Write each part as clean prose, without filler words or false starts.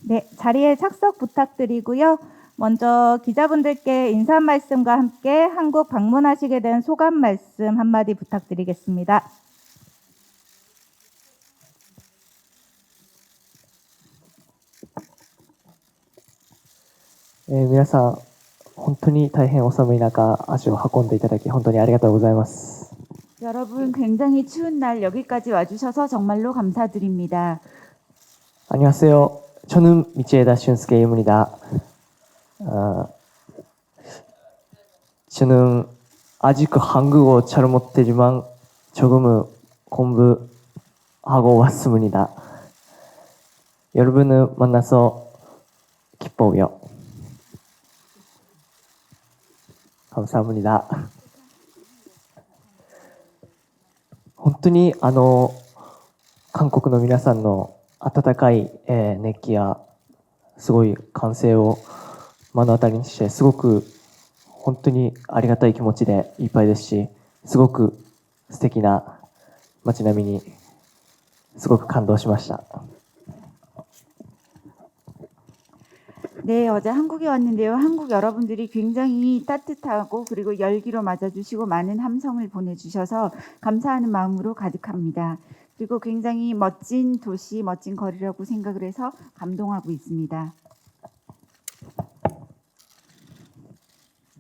네, 자리에 착석 부탁드리고요. 먼저 기자분들께 인사 말씀과 함께 한국 방문하시게 된 소감 말씀 한마디 부탁드리겠습니다. 皆さん、本当に大変お寒い中、足を運んでいただき、本当にありがとうございます。 여러분, 굉장히 추운 날 여기까지 와주셔서 정말로 감사드립니다. 안녕하세요. 저는 미치에다 슌스케입니다. 저는 아직 한국어 잘 못하지만 조금 공부하고 왔습니다. 여러분을 만나서 기뻐요. 감사합니다. 本当に韓国の皆さんの温かい熱気やすごい歓声を目の当たりにして、すごく本当にありがたい気持ちでいっぱいですし、すごく素敵な街並みにすごく感動しました。 네, 어제 한국에 왔는데요. 한국 여러분들이 굉장히 따뜻하고 그리고 열기로 맞아주시고 많은 함성을 보내주셔서 감사하는 마음으로 가득합니다. 그리고 굉장히 멋진 도시, 멋진 거리라고 생각을 해서 감동하고 있습니다.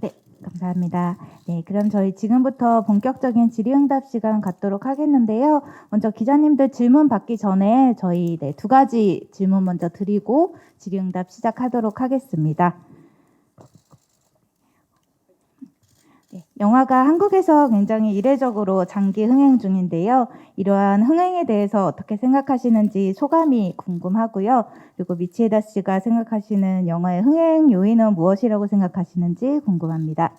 네, 감사합니다. 네, 그럼 저희 지금부터 본격적인 질의응답 시간 갖도록 하겠는데요. 먼저 기자님들 질문 받기 전에 저희 두 가지 질문 먼저 드리고 질의응답 시작하도록 하겠습니다. 네, 영화가 한국에서 굉장히 이례적으로 장기 흥행 중인데요. 이러한 흥행에 대해서 어떻게 생각하시는지 소감이 궁금하고요. 그리고 미치에다 씨가 생각하시는 영화의 흥행 요인은 무엇이라고 생각하시는지 궁금합니다.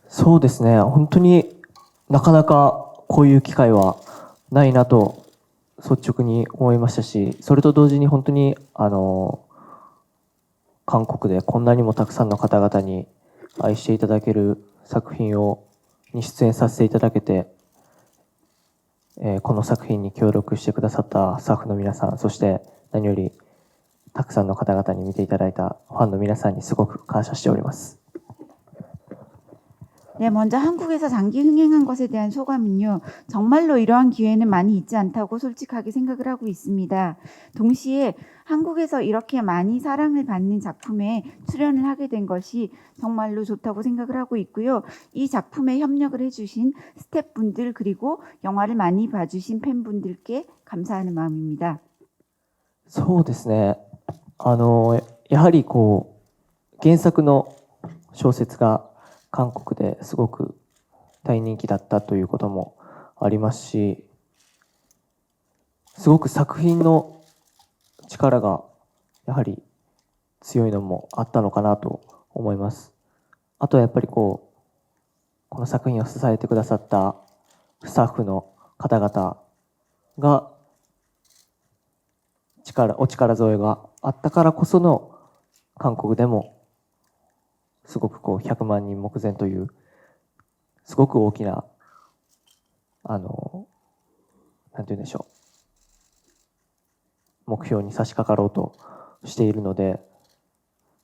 そうですね、本当になかなかこういう機会はないなと率直に思いましたし、それと同時に本当に韓国でこんなにもたくさんの方々に愛していただける作品に出演させていただけて、この作品に協力してくださったスタッフの皆さん、そして何よりたくさんの方々に見ていただいたファンの皆さんにすごく感謝しております。 네, 먼저 한국에서 장기 흥행한 것에 대한 소감은요. 정말로 이러한 기회는 많이 있지 않다고 솔직하게 생각을 하고 있습니다. 동시에 한국에서 이렇게 많이 사랑을 받는 작품에 출연을 하게 된 것이 정말로 좋다고 생각을 하고 있고요. 이 작품에 협력을 해주신 스태프분들 그리고 영화를 많이 봐주신 팬분들께 감사하는 마음입니다. そうですね、やはり原作の小説が韓国ですごく大人気だったということもありますし、すごく作品の力がやはり強いのもあったのかなと思います。あとはやっぱりこの作品を支えてくださったスタッフの方々がお力添えがあったからこその韓国でもすごく100万人目前というすごく大きななんて言うんでしょう、目標に差し掛かろうとしているので、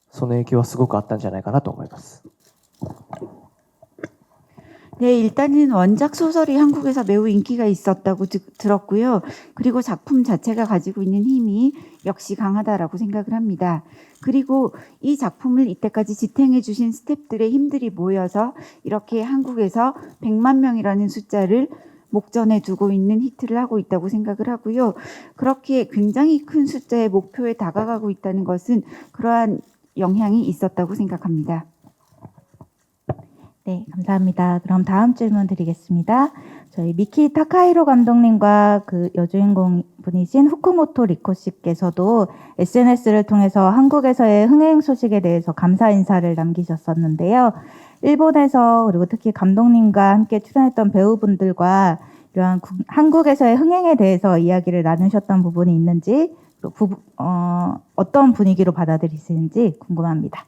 その影響はすごくあったんじゃないかなと思います。 네, 일단은 원작 소설이 한국에서 매우 인기가 있었다고 들었고요. 그리고 작품 자체가 가지고 있는 힘이 역시 강하다라고 생각을 합니다. 그리고 이 작품을 이때까지 지탱해 주신 스태프들의 힘들이 모여서 이렇게 한국에서 100만 명이라는 숫자를 목전에 두고 있는 히트를 하고 있다고 생각을 하고요. 그렇게 굉장히 큰 숫자의 목표에 다가가고 있다는 것은 그러한 영향이 있었다고 생각합니다. 네, 감사합니다. 그럼 다음 질문 드리겠습니다. 저희 미키 타카히로 감독님과 그 여주인공 분이신 후쿠모토 리코 씨께서도 SNS를 통해서 한국에서의 흥행 소식에 대해서 감사 인사를 남기셨었는데요. 일본에서 그리고 특히 감독님과 함께 출연했던 배우분들과 이러한 한국에서의 흥행에 대해서 이야기를 나누셨던 부분이 있는지, 어떤 분위기로 받아들이시는지 궁금합니다.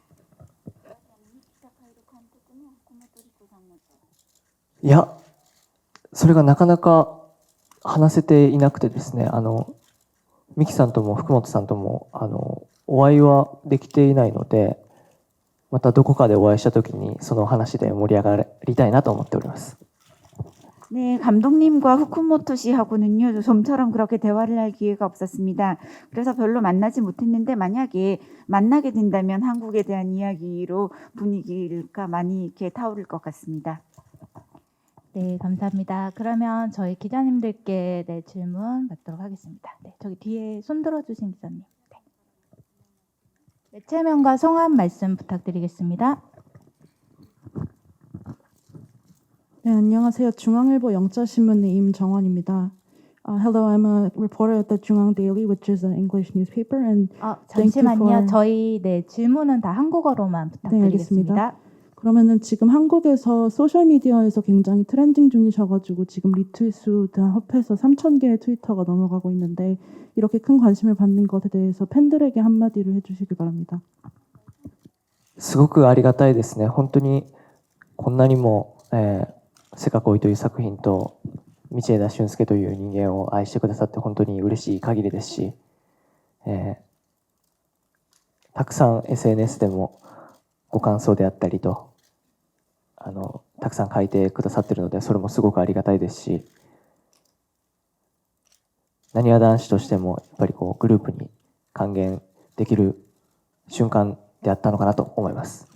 いや、それがなかなか話せていなくてですね、ミキさんとも福本さんともお会いはできていないので、またどこかでお会いした時にその話で盛り上がりたいなと思っております。 네, 감독님과 후쿠모토 씨하고는요, 좀처럼 그렇게 대화를 할 기회가 없었습니다. 그래서 별로 만나지 못했는데 만약에 만나게 된다면 한국에 대한 이야기로 분위기가 많이 이렇게 타오를 것 같습니다. 네, 감사합니다. 그러면 저희 기자님들께 네, 질문 받도록 하겠습니다. 네, 저기 뒤에 손 들어주신 기자님. 네. 매체명과 성함 말씀 부탁드리겠습니다. 네, 안녕하세요. 중앙일보 영자신문의 임정원입니다. Hello, I'm a reporter at the Jungang Daily, which is an English newspaper. And Thank you 잠시만요. for- 저희 네, 질문은 다 한국어로만 부탁드리겠습니다. 알겠습니다. 그러면은 지금 한국에서 소셜 미디어에서 굉장히 트렌딩 중이셔가지고 지금 리트윗 수 합해서 3,000개의 트위터가 넘어가고 있는데 이렇게 큰 관심을 받는 것에 대해서 팬들에게 한마디를 해주시길 바랍니다. すごくありがたいですね。本当にこんなにも、せかこいという作品と道枝俊介という人間を愛してくださって本当に嬉しい限りですし、たくさん SNS でもご感想であったりとたくさん書いてくださっているので、それもすごくありがたいですし、なにわ男子としてもやっぱりこうグループに還元できる瞬間であったのかなと思います。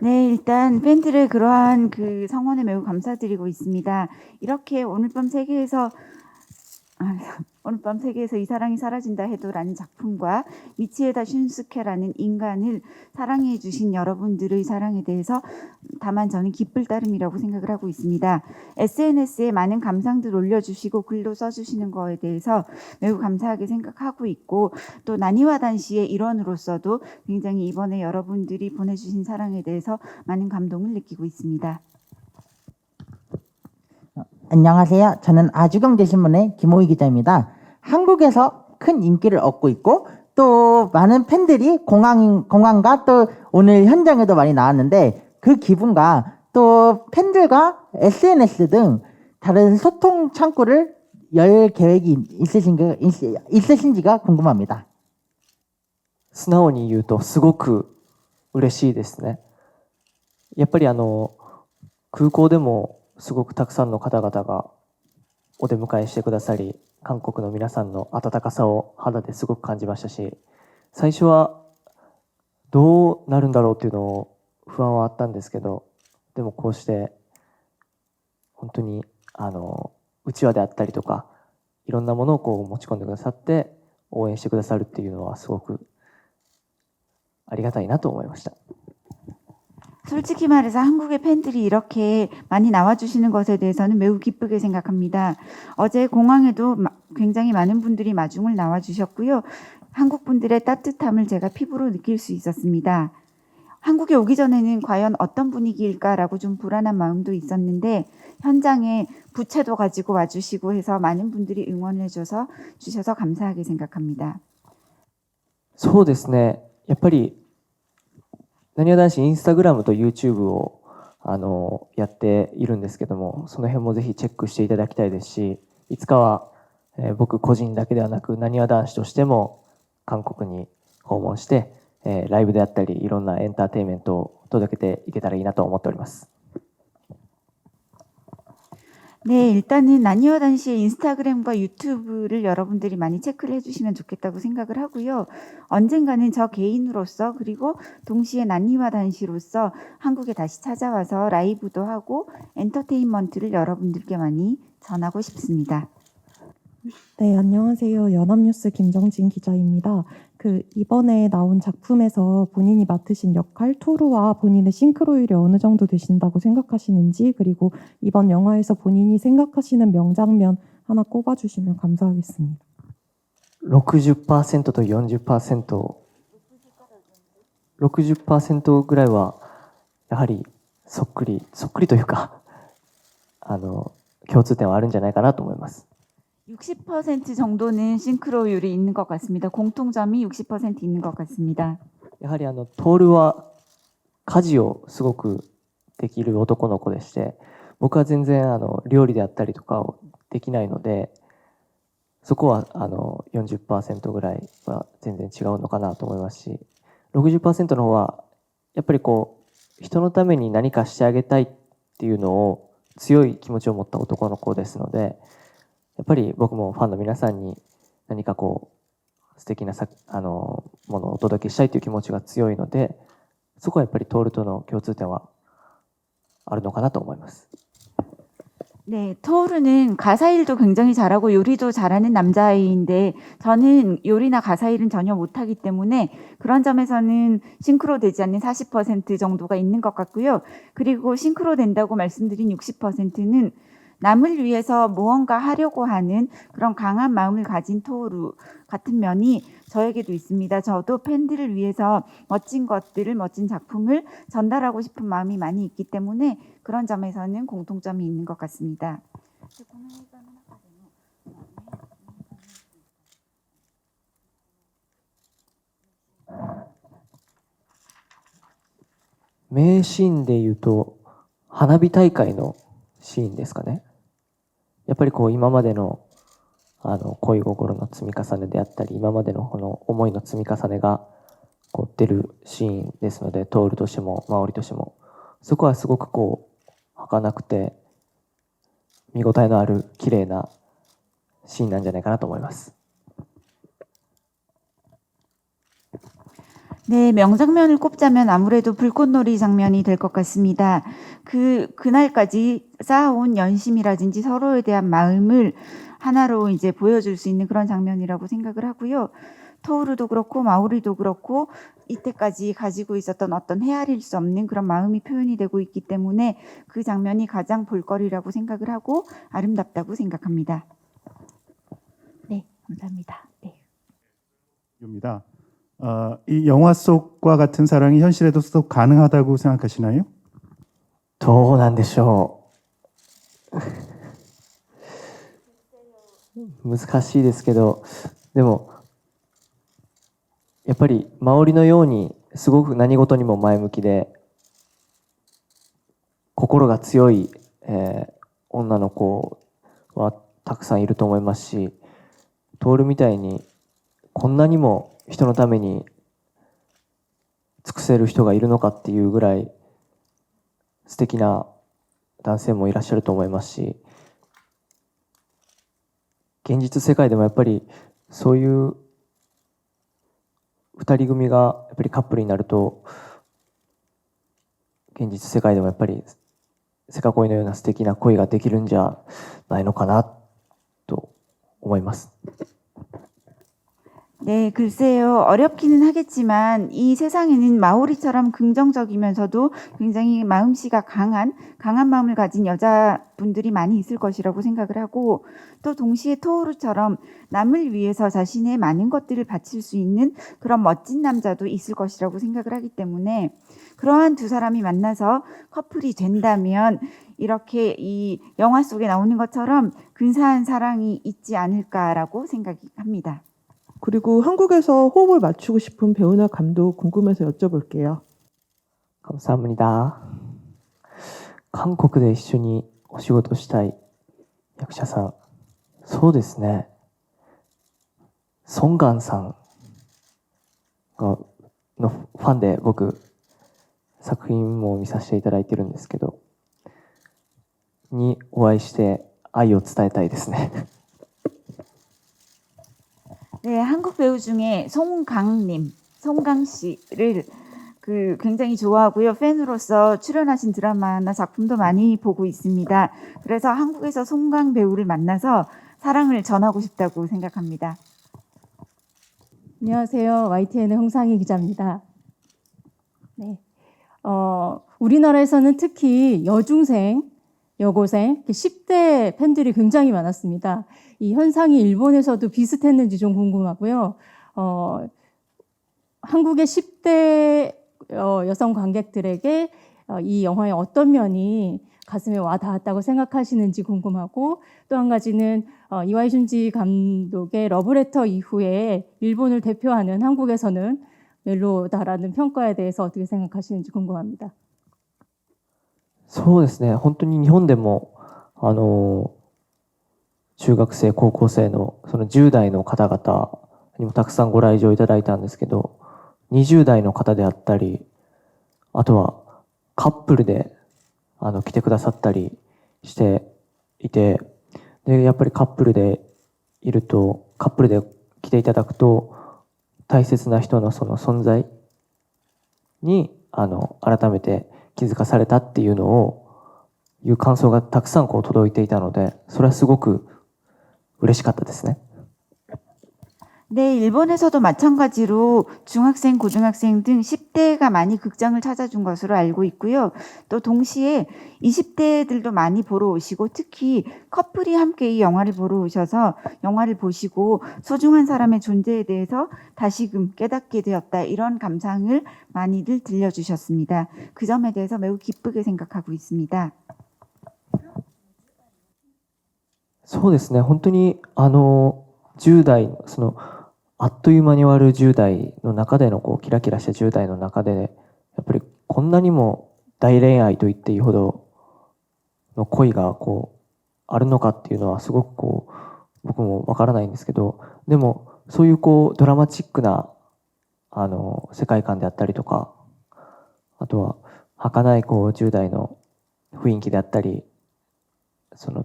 네, 일단 팬들의 그러한 그 성원에 매우 감사드리고 있습니다. 이렇게 오늘 밤 세계에서 이 사랑이 사라진다 해도라는 작품과 미치에다 슌스케라는 인간을 사랑해 주신 여러분들의 사랑에 대해서 다만 저는 기쁠 따름이라고 생각을 하고 있습니다. SNS에 많은 감상들 올려주시고 글도 써주시는 거에 대해서 매우 감사하게 생각하고 있고, 또 나니와 단시의 일원으로서도 굉장히 이번에 여러분들이 보내주신 사랑에 대해서 많은 감동을 느끼고 있습니다. 안녕하세요. 저는 아주경제신문의 김호희 기자입니다. 한국에서 큰 인기를 얻고 있고 또 많은 팬들이 공항과 또 오늘 현장에도 많이 나왔는데 그 기분과 또 팬들과 SNS 등 다른 소통 창구를 열 계획이 있으신지가 궁금합니다. 素直に言うとすごく嬉しいですね。やっぱり空港でもすごくたくさんの方々がお出迎えしてくださり、韓国の皆さんの温かさを肌ですごく感じましたし、最初はどうなるんだろうっていうのを不安はあったんですけど、でもこうして本当にうちわであったりとかいろんなものをこう持ち込んでくださって応援してくださるっていうのはすごくありがたいなと思いました。 솔직히 말해서 한국의 팬들이 이렇게 많이 나와주시는 것에 대해서는 매우 기쁘게 생각합니다. 어제 공항에도 굉장히 많은 분들이 마중을 나와주셨고요. 한국 분들의 따뜻함을 제가 피부로 느낄 수 있었습니다. 한국에 오기 전에는 과연 어떤 분위기일까라고 좀 불안한 마음도 있었는데 현장에 부채도 가지고 와주시고 해서 많은 분들이 응원해 주셔서 감사하게 생각합니다. そうですね。やっぱりなにわ男子インスタグラムと YouTube をやっているんですけども、その辺もぜひチェックしていただきたいですし、いつかは、僕個人だけではなくなにわ男子としても韓国に訪問して、ライブであったりいろんなエンターテインメントを届けていけたらいいなと思っております。 네, 일단은 나니와 단시의 인스타그램과 유튜브를 여러분들이 많이 체크를 해주시면 좋겠다고 생각을 하고요. 언젠가는 저 개인으로서 그리고 동시에 나니와 단시로서 한국에 다시 찾아와서 라이브도 하고 엔터테인먼트를 여러분들께 많이 전하고 싶습니다. 네, 안녕하세요. 연합뉴스 김정진 기자입니다. 이번에 나온 작품에서 본인이 맡으신 역할 토르와 본인의 싱크로율이 어느 정도 되신다고 생각하시는지, 그리고 이번 영화에서 본인이 생각하시는 명장면 하나 꼽아주시면 감사하겠습니다. 60% と 40%、 60% ぐらいはやはりそっくりというか共通点はあるんじゃないかなと思います。 60% 정도는 싱크로율이 있는 것 같습니다. 공통점이 60% 있는 것 같습니다. やはりトールは家事をすごくできる男の子でして、僕は全然料理であったりとかをできないので、そこは40% ぐらいは全然違うのかなと思いますし、60% の方はやっぱりこう人のために何かしてあげたいっていうのを強い気持ちを持った男の子ですので、やっぱり僕もファンの皆さんに何かこう素敵なものをお届けしたいという気持ちが強いので、そこはやっぱりトールとの共通点はあるのかなと思います。 네, 토르는 가사 일도 굉장히 잘하고 요리도 잘하는 남자아이인데 저는 요리나 가사 일은 전혀 못하기 때문에 그런 점에서는 싱크로 되지 않는 40% 정도가 있는 것 같고요. 그리고 싱크로 된다고 말씀드린 60%는 남을 위해서 무언가 하려고 하는 그런 강한 마음을 가진 토르 같은 면이 저에게도 있습니다. 저도 팬들을 위해서 멋진 것들을, 멋진 작품을 전달하고 싶은 마음이 많이 있기 때문에 그런 점에서는 공통점이 있는 것 같습니다. 名シーンで言うと花火大会のシーンですかね。やっぱりこう今までの恋心の積み重ねであったり、今までのこの思いの積み重ねがこう出るシーンですので、トールとしてもマオリとしてもそこはすごくこう儚くて見応えのある綺麗なシーンなんじゃないかなと思います。 네, 명장면을 꼽자면 아무래도 불꽃놀이 장면이 될 것 같습니다. 그날까지 쌓아온 연심이라든지 서로에 대한 마음을 하나로 이제 보여줄 수 있는 그런 장면이라고 생각을 하고요. 토우르도 그렇고 마오리도 그렇고 이때까지 가지고 있었던 어떤 헤아릴 수 없는 그런 마음이 표현이 되고 있기 때문에 그 장면이 가장 볼거리라고 생각을 하고 아름답다고 생각합니다. 네, 감사합니다. 네. 입니다. 이 영화 속과 같은 사랑이 현실에도 또 가능하다고 생각하시나요? どうなんでしょう。難しいですけど、でもやっぱりマオリのようにすごく何事にも前向きで心が強い、女の子はたくさんいると思いますし、トールみたいにこんなにも人のために尽くせる人がいるのかっていうぐらい素敵な男性もいらっしゃると思いますし、現実世界でもやっぱりそういう2人組がやっぱりカップルになると、現実世界でもやっぱりセカ恋のような素敵な恋ができるんじゃないのかなと思います。 네, 글쎄요. 어렵기는 하겠지만 이 세상에는 마오리처럼 긍정적이면서도 굉장히 마음씨가 강한 마음을 가진 여자분들이 많이 있을 것이라고 생각을 하고, 또 동시에 토오루처럼 남을 위해서 자신의 많은 것들을 바칠 수 있는 그런 멋진 남자도 있을 것이라고 생각을 하기 때문에 그러한 두 사람이 만나서 커플이 된다면 이렇게 이 영화 속에 나오는 것처럼 근사한 사랑이 있지 않을까라고 생각합니다. 그리고 한국에서 호흡을 맞추고 싶은 배우나 감독 궁금해서 여쭤볼게요. 감사합니다. 韓国で一緒にお仕事したい役者さん、そうですね。ソンガンさんのファンで僕作品も見させていただいてるんですけど、にお会いして愛を伝えたいですね。 네, 한국 배우 중에 송강 씨를 굉장히 좋아하고요. 팬으로서 출연하신 드라마나 작품도 많이 보고 있습니다. 그래서 한국에서 송강 배우를 만나서 사랑을 전하고 싶다고 생각합니다. 안녕하세요. YTN의 홍상희 기자입니다. 네, 우리나라에서는 특히 여중생, 여고생, 10대 팬들이 굉장히 많았습니다. 이 현상이 일본에서도 비슷했는지 좀 궁금하고요. 한국의 10대 여성 관객들에게 이 영화의 어떤 면이 가슴에 와 닿았다고 생각하시는지 궁금하고, 또 한 가지는 이와이 슌지 감독의 러브레터 이후에 일본을 대표하는 한국에서는 멜로다라는 평가에 대해서 어떻게 생각하시는지 궁금합니다. そうですね。本当に日本でも中学生、高校生のその10代の方々にもたくさんご来場いただいたんですけど、20代の方であったり、あとはカップルで来てくださったりしていて、で、やっぱりカップルでいると、カップルで来ていただくと、大切な人のその存在に、改めて気づかされたっていうのを、いう感想がたくさん届いていたので、それはすごく嬉しかったですね。 네, 일본에서도 마찬가지로 중학생, 고등학생 등 10대가 많이 극장을 찾아준 것으로 알고 있고요. 또 동시에 20대들도 많이 보러 오시고 특히 커플이 함께 이 영화를 보러 오셔서 영화를 보시고 소중한 사람의 존재에 대해서 다시금 깨닫게 되었다. 이런 감상을 많이들 들려주셨습니다. 그 점에 대해서 매우 기쁘게 생각하고 있습니다. そうですね、本当に10代、あっという間に終わる10代の中でのキラキラした10代の中で、やっぱりこんなにも大恋愛と言っていいほどの恋があるのかっていうのはすごく僕もわからないんですけど、でもそういうドラマチックな世界観であったりとか、あとは儚い10代の雰囲気であったり、その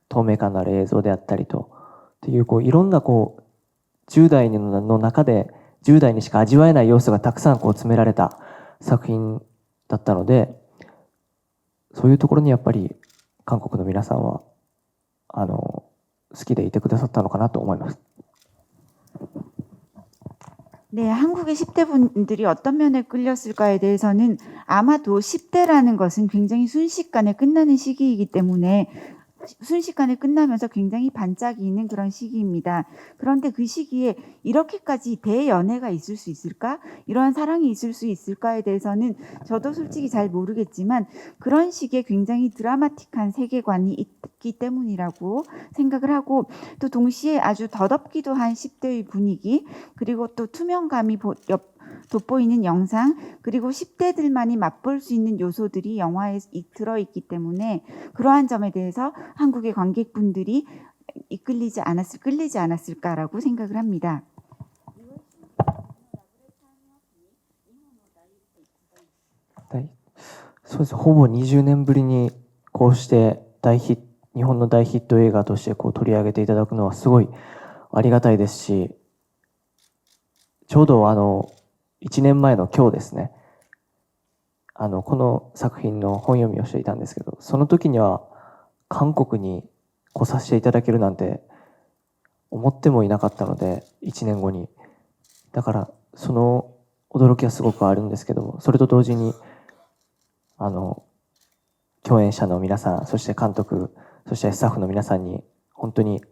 透明感のある映像であったりとっていういろんな10代の中で10代にしか味わえない要素がたくさん詰められた作品だったので、そういうところにやっぱり韓国の皆さんは好きでいてくださったのかなと思います。 네, 한국의 10대 분들이 어떤 면에 끌렸을까에 대해서는 아마도 10대라는 것은 굉장히 순식간에 끝나는 시기이기 때문에 순식간에 끝나면서 굉장히 반짝이는 그런 시기입니다. 그런데 그 시기에 이렇게까지 대연애가 있을 수 있을까? 이러한 사랑이 있을 수 있을까에 대해서는 저도 솔직히 잘 모르겠지만 그런 식의 굉장히 드라마틱한 세계관이 있기 때문이라고 생각을 하고, 또 동시에 아주 더덥기도 한 10대의 분위기, 그리고 또 투명감이 돋보이는 영상, 그리고 10대들만이 맛볼 수 있는 요소들이 영화에 들어있기 때문에 그러한 점에 대해서 한국의 관객분들이 끌리지 않았을까라고 생각을 합니다. そうです。ほぼ20年ぶりにこうして日本の大ヒット映画として取り上げていただくのはすごいありがたいですし、ちょうど1年前の今日ですね、この作品の本読みをしていたんですけど、その時には韓国に来させていただけるなんて思ってもいなかったので、1年後に。だからその驚きはすごくあるんですけど、それと同時に共演者の皆さん、そして監督、そしてスタッフの皆さんに本当に、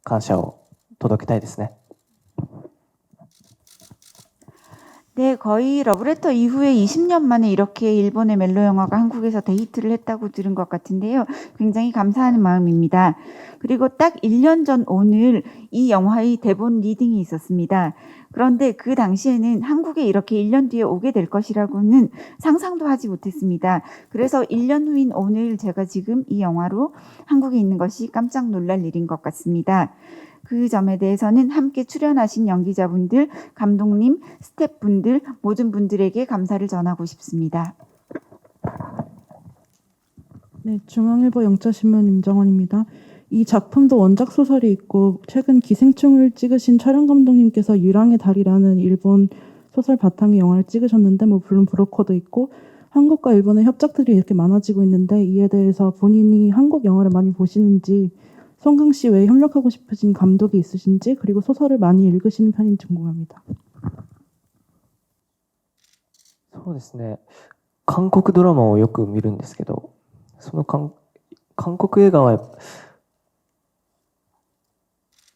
感謝を届けたいですね。 네, 거의 러브레터 이후에 20년 만에 이렇게 일본의 멜로 영화가 한국에서 데이트를 했다고 들은 것 같은데요. 굉장히 감사하는 마음입니다. 그리고 딱 1년 전 오늘 이 영화의 대본 리딩이 있었습니다. 그런데 그 당시에는 한국에 이렇게 1년 뒤에 오게 될 것이라고는 상상도 하지 못했습니다. 그래서 1년 후인 오늘 제가 지금 이 영화로 한국에 있는 것이 깜짝 놀랄 일인 것 같습니다. 그 점에 대해서는 함께 출연하신 연기자분들, 감독님, 스태프분들, 모든 분들에게 감사를 전하고 싶습니다. 네, 중앙일보 영자신문 임정원입니다. 이 작품도 원작 소설이 있고 최근 기생충을 찍으신 촬영 감독님께서 유랑의 달이라는 일본 소설 바탕의 영화를 찍으셨는데 물론 브로커도 있고 한국과 일본의 협작들이 이렇게 많아지고 있는데 이에 대해서 본인이 한국 영화를 많이 보시는지, 송강 씨 외에 협력하고 싶으신 감독이 있으신지, 그리고 소설을 많이 읽으시는 편인지 궁금합니다. そうですね、韓国ドラマをよく見るんですけど、その韓国映画は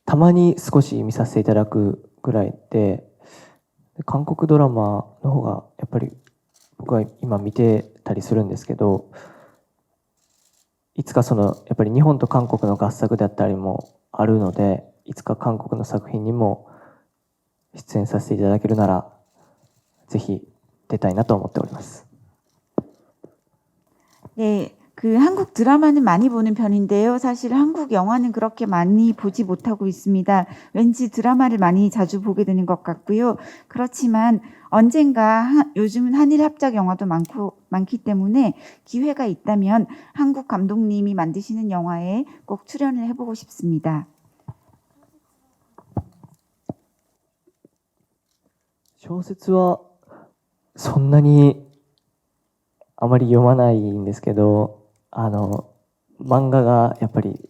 たまに少し見させていただくぐらいで、韓国ドラマの方がやっぱり僕は今見てたりするんですけど、いつかやっぱり日本と韓国の合作であったりもあるので、いつか韓国の作品にも出演させていただけるならぜひ出たいなと思っております。 네, 그 한국 드라마는 많이 보는 편인데요. 사실 한국 영화는 그렇게 많이 보지 못하고 있습니다. 왠지 드라마를 많이 자주 보게 되는 것 같고요. 그렇지만 언젠가 요즘은 한일 합작 영화도 많기 때문에 기회가 있다면 한국 감독님이 만드시는 영화에 꼭 출연을 해보고 싶습니다. 小説はそんなにあまり読まないんですけど、漫画がやっぱり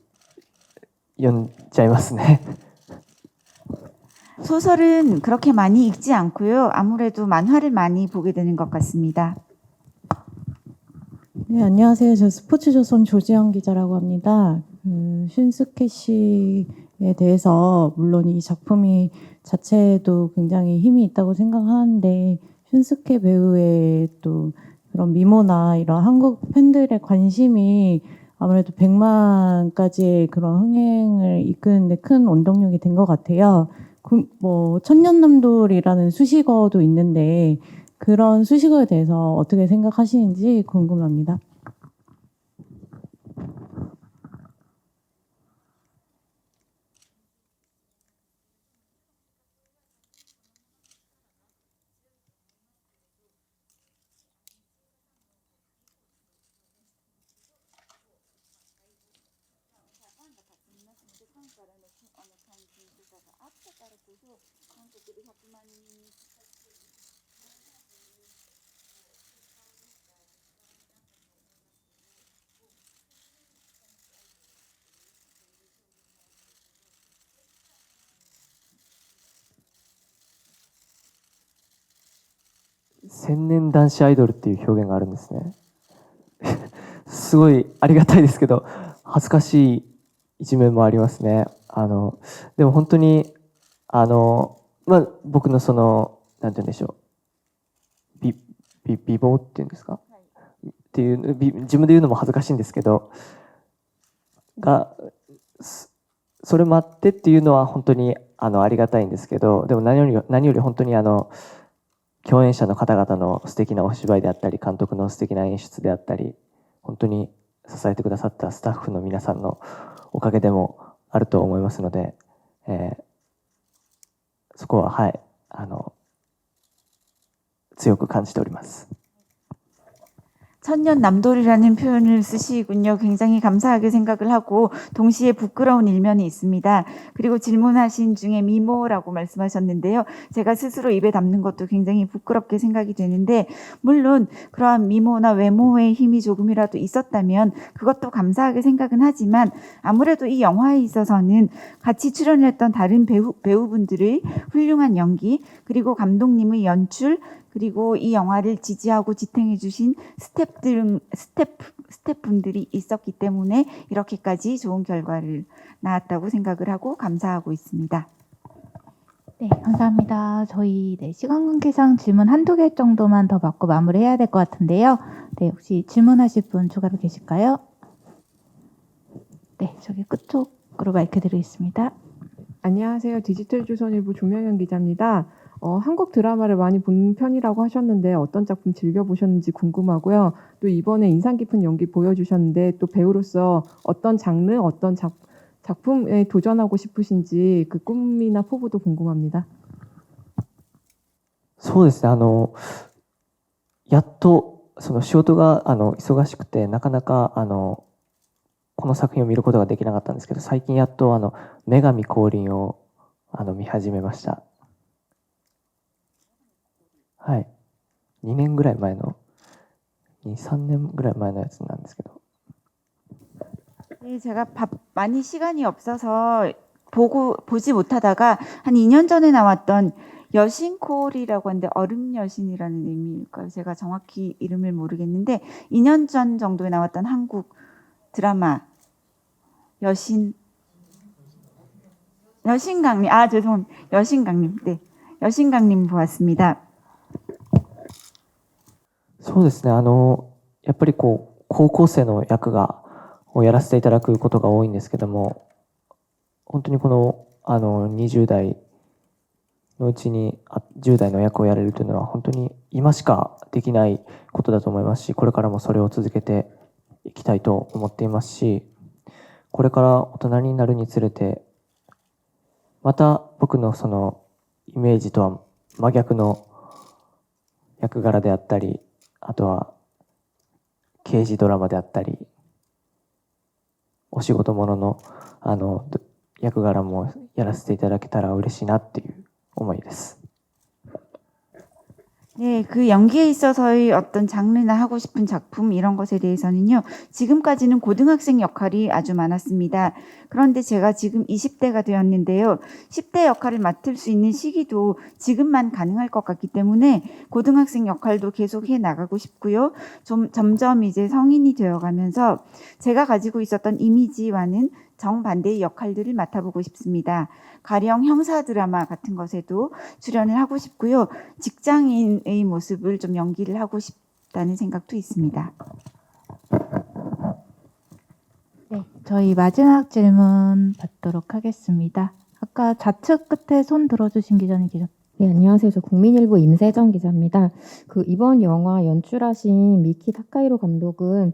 読んじゃいますね。 소설은 그렇게 많이 읽지 않고요. 아무래도 만화를 많이 보게 되는 것 같습니다. 네, 안녕하세요. 저 스포츠조선 조지영 기자라고 합니다. 슌스케 씨에 대해서 물론 이 작품이 자체도 굉장히 힘이 있다고 생각하는데 슌스케 배우의 또 그런 미모나 이런 한국 팬들의 관심이 아무래도 100만까지의 그런 흥행을 이끄는데 큰 원동력이 된 것 같아요. 뭐 천년남돌이라는 수식어도 있는데 그런 수식어에 대해서 어떻게 생각하시는지 궁금합니다.千年男子アイドルっていう表現があるんですね。すごいありがたいですけど、恥ずかしい一面もありますね。でも本当に、僕のその、なんて言うんでしょう、美貌っていうんですか、っていう、自分で言うのも恥ずかしいんですけど、それもあってっていうのは本当にありがたいんですけど、でも何より本当に共演者の方々の素敵なお芝居であったり、監督の素敵な演出であったり、本当に支えてくださったスタッフの皆さんのおかげでもあると思いますので、そこは、はい、強く感じております。 천년남돌이라는 표현을 쓰시군요. 굉장히 감사하게 생각을 하고 동시에 부끄러운 일면이 있습니다. 그리고 질문하신 중에 미모라고 말씀하셨는데요. 제가 스스로 입에 담는 것도 굉장히 부끄럽게 생각이 되는데 물론 그러한 미모나 외모의 힘이 조금이라도 있었다면 그것도 감사하게 생각은 하지만 아무래도 이 영화에 있어서는 같이 출연했던 다른 배우분들의 훌륭한 연기 그리고 감독님의 연출 그리고 이 영화를 지지하고 지탱해 주신 스태프분들이 있었기 때문에 이렇게까지 좋은 결과를 낳았다고 생각을 하고 감사하고 있습니다. 네, 감사합니다. 저희 시간 관계상 질문 한두 개 정도만 더 받고 마무리해야 될 것 같은데요. 네, 혹시 질문하실 분 추가로 계실까요? 네, 저기 끝쪽으로 마이크 드리겠습니다. 안녕하세요. 디지털조선일보 조명현 기자입니다. 한국 드라마를 많이 본 편이라고 하셨는데 어떤 작품 즐겨보셨는지 궁금하고요. 또 이번에 인상 깊은 연기 보여주셨는데 또 배우로서 어떤 장르, 어떤 작품에 도전하고 싶으신지 그 꿈이나 포부도 궁금합니다. そうですね、やっとその仕事が忙しくてなかなかこの作品を見ることができなかったんですけど、最近やっと女神降臨を見始めました。はい。2年ぐらい前の、2、3年ぐらい前のやつなんですけど。 네, 제가 많이 시간이 없어서 보지 못하다가 한 2년 전에 나왔던 여신콜이라고 하는데 얼음 여신이라는 의미일까요? 제가 정확히 이름을 모르겠는데 2년 전 정도에 나왔던 한국 드라마 여신강림 죄송합니다. 여신강림. 네. 여신강림 보았습니다. そうですね、やっぱりこう高校生の役をやらせていただくことが多いんですけども、本当にこの20代のうちに10代の役をやれるというのは本当に今しかできないことだと思いますし、これからもそれを続けていきたいと思っていますし、これから大人になるにつれて、また僕のそのイメージとは真逆の役柄であったり、あとは刑事ドラマであったり、お仕事ものの役柄もやらせていただけたら嬉しいなっていう思いです。 네, 그 연기에 있어서의 어떤 장르나 하고 싶은 작품 이런 것에 대해서는요, 지금까지는 고등학생 역할이 아주 많았습니다. 그런데 제가 지금 20대가 되었는데요, 10대 역할을 맡을 수 있는 시기도 지금만 가능할 것 같기 때문에 고등학생 역할도 계속 해 나가고 싶고요. 좀 점점 이제 성인이 되어가면서 제가 가지고 있었던 이미지와는 정반대의 역할들을 맡아보고 싶습니다. 가령 형사 드라마 같은 것에도 출연을 하고 싶고요. 직장인의 모습을 좀 연기를 하고 싶다는 생각도 있습니다. 네, 저희 마지막 질문 받도록 하겠습니다. 아까 좌측 끝에 손 들어주신 기자님 계셨죠? 네, 안녕하세요. 저 국민일보 임세정 기자입니다. 이번 영화 연출하신 미키 타카히로 감독은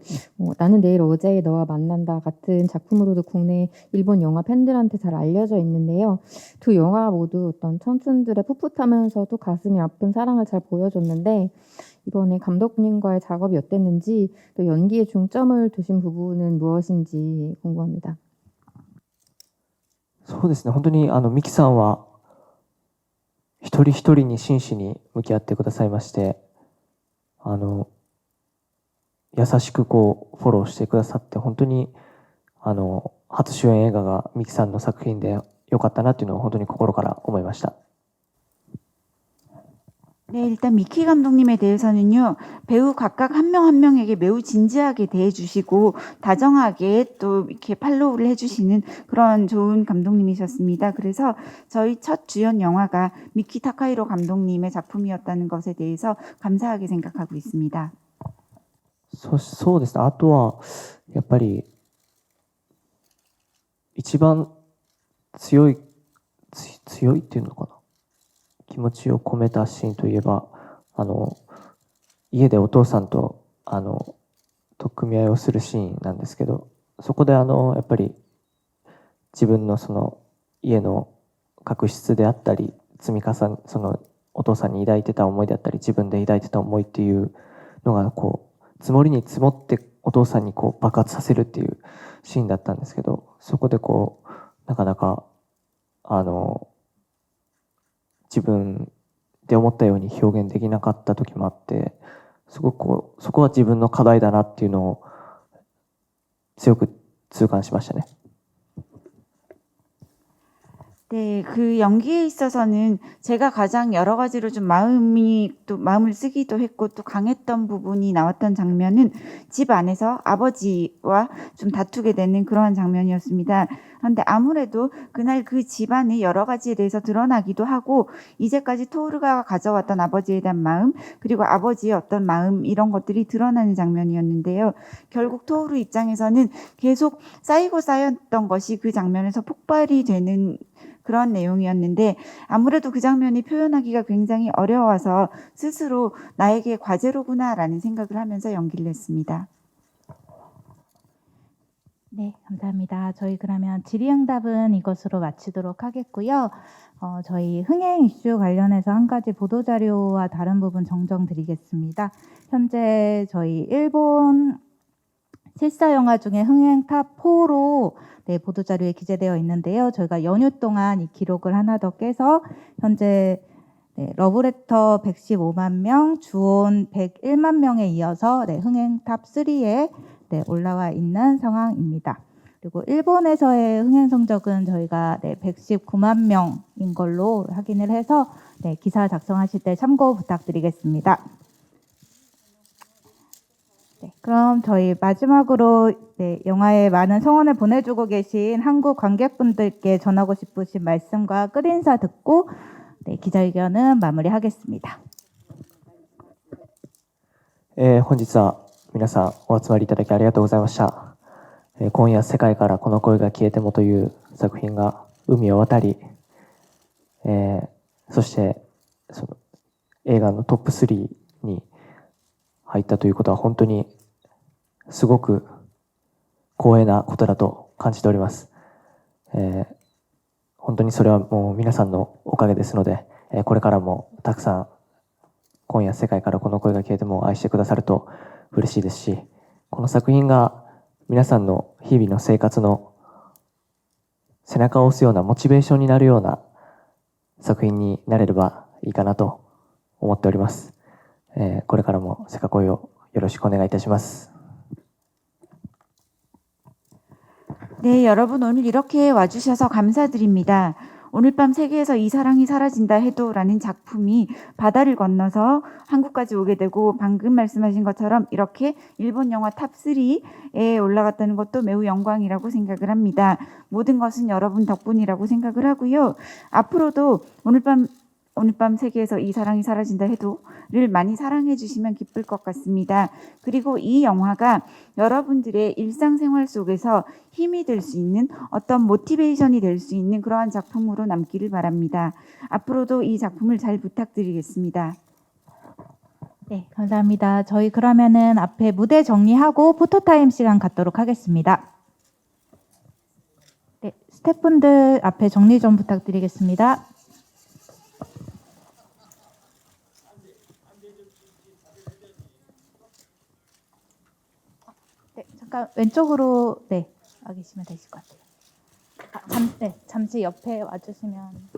나는 내일 어제 너와 만난다 같은 작품으로도 국내 일본 영화 팬들한테 잘 알려져 있는데요. 두 영화 모두 어떤 청춘들의 풋풋하면서도 가슴이 아픈 사랑을 잘 보여줬는데 이번에 감독님과의 작업이 어땠는지, 또 연기에 중점을 두신 부분은 무엇인지 궁금합니다. そうですね、本当にミキさんは一人一人に真摯に向き合ってくださいまして、優しくこうフォローしてくださって、本当に初主演映画がミキさんの作品で良かったなっていうのを本当に心から思いました。 네, 일단 미키 감독님에 대해서는요, 배우 각각 한 명 한 명에게 매우 진지하게 대해주시고 다정하게 또 이렇게 팔로우를 해주시는 그런 좋은 감독님이셨습니다. 그래서 저희 첫 주연 영화가 미키 타카히로 감독님의 작품이었다는 것에 대해서 감사하게 생각하고 있습니다. そうですね、あとはやっぱり一番強いっていうのかな、気持ちを込めたシーンといえば、家でお父さんと取っ組み合いをするシーンなんですけど、そこでやっぱり自分のその家の確執であったり、積み重ね、そのお父さんに抱いてた思いであったり、自分で抱いてた思いっていうのがこう積もりに積もってお父さんにこう爆発させるっていうシーンだったんですけど、そこでこうなかなか自分で思ったように表現できなかった時もあって、すごくこうそこは自分の課題だなっていうのを強く痛感しましたね。 네, 그 연기에 있어서는 제가 가장 여러 가지로 좀 마음을 쓰기도 했고 또 강했던 부분이 나왔던 장면은 집 안에서 아버지와 좀 다투게 되는 그러한 장면이었습니다. 그런데 아무래도 그날 그 집안의 여러 가지에 대해서 드러나기도 하고, 이제까지 토르가 가져왔던 아버지에 대한 마음, 그리고 아버지의 어떤 마음, 이런 것들이 드러나는 장면이었는데요. 결국 토르 입장에서는 계속 쌓였던 것이 그 장면에서 폭발이 되는 그런 내용이었는데, 아무래도 그 장면이 표현하기가 굉장히 어려워서 스스로 나에게 과제로구나라는 생각을 하면서 연기를 했습니다. 네, 감사합니다. 저희 그러면 질의응답은 이것으로 마치도록 하겠고요. 저희 흥행 이슈 관련해서 한 가지 보도자료와 다른 부분 정정드리겠습니다. 현재 저희 일본 실사 영화 중에 흥행 탑4로 네, 보도자료에 기재되어 있는데요. 저희가 연휴 동안 이 기록을 하나 더 깨서 현재 네, 러브레터 115만 명, 주온 101만 명에 이어서 네, 흥행 탑3에 네, 올라와 있는 상황입니다. 그리고 일본에서의 흥행 성적은 저희가 네, 119만 명인 걸로 확인을 해서 네, 기사 작성하실 때 참고 부탁드리겠습니다. 네, 그럼 저희 마지막으로 네, 영화에 많은 성원을 보내주고 계신 한국 관객분들께 전하고 싶으신 말씀과 끝인사 듣고 네, 기자회견은 마무리하겠습니다. 本日は皆さんお集まりいただきありがとうございました。今夜世界からこの声が消えてもという作品が海を渡り、そしてその映画のトップ3に入ったということは本当にすごく光栄なことだと感じております。本当にそれはもう皆さんのおかげですので、これからもたくさん今夜世界からこの声が消えても愛してくださると嬉しいですし、この作品が皆さんの日々の生活の背中を押すようなモチベーションになるような作品になれればいいかなと思っております。これからもセカ恋をよろしくお願いいたします。 네, 여러분 오늘 이렇게 와주셔서 감사드립니다. 오늘 밤 세계에서 이 사랑이 사라진다 해도 라는 작품이 바다를 건너서 한국까지 오게 되고 방금 말씀하신 것처럼 이렇게 일본 영화 탑3에 올라갔다는 것도 매우 영광이라고 생각을 합니다. 모든 것은 여러분 덕분이라고 생각을 하고요. 앞으로도 오늘 밤 세계에서 이 사랑이 사라진다 해도를 많이 사랑해 주시면 기쁠 것 같습니다. 그리고 이 영화가 여러분들의 일상생활 속에서 힘이 될 수 있는 어떤 모티베이션이 될 수 있는 그러한 작품으로 남기를 바랍니다. 앞으로도 이 작품을 잘 부탁드리겠습니다. 네, 감사합니다. 저희 그러면은 앞에 무대 정리하고 포토타임 시간 갖도록 하겠습니다. 네, 스태프분들 앞에 정리 좀 부탁드리겠습니다. 네, 잠깐 왼쪽으로 와 계시면 되실 것 같아요. 잠시 옆에 와주시면.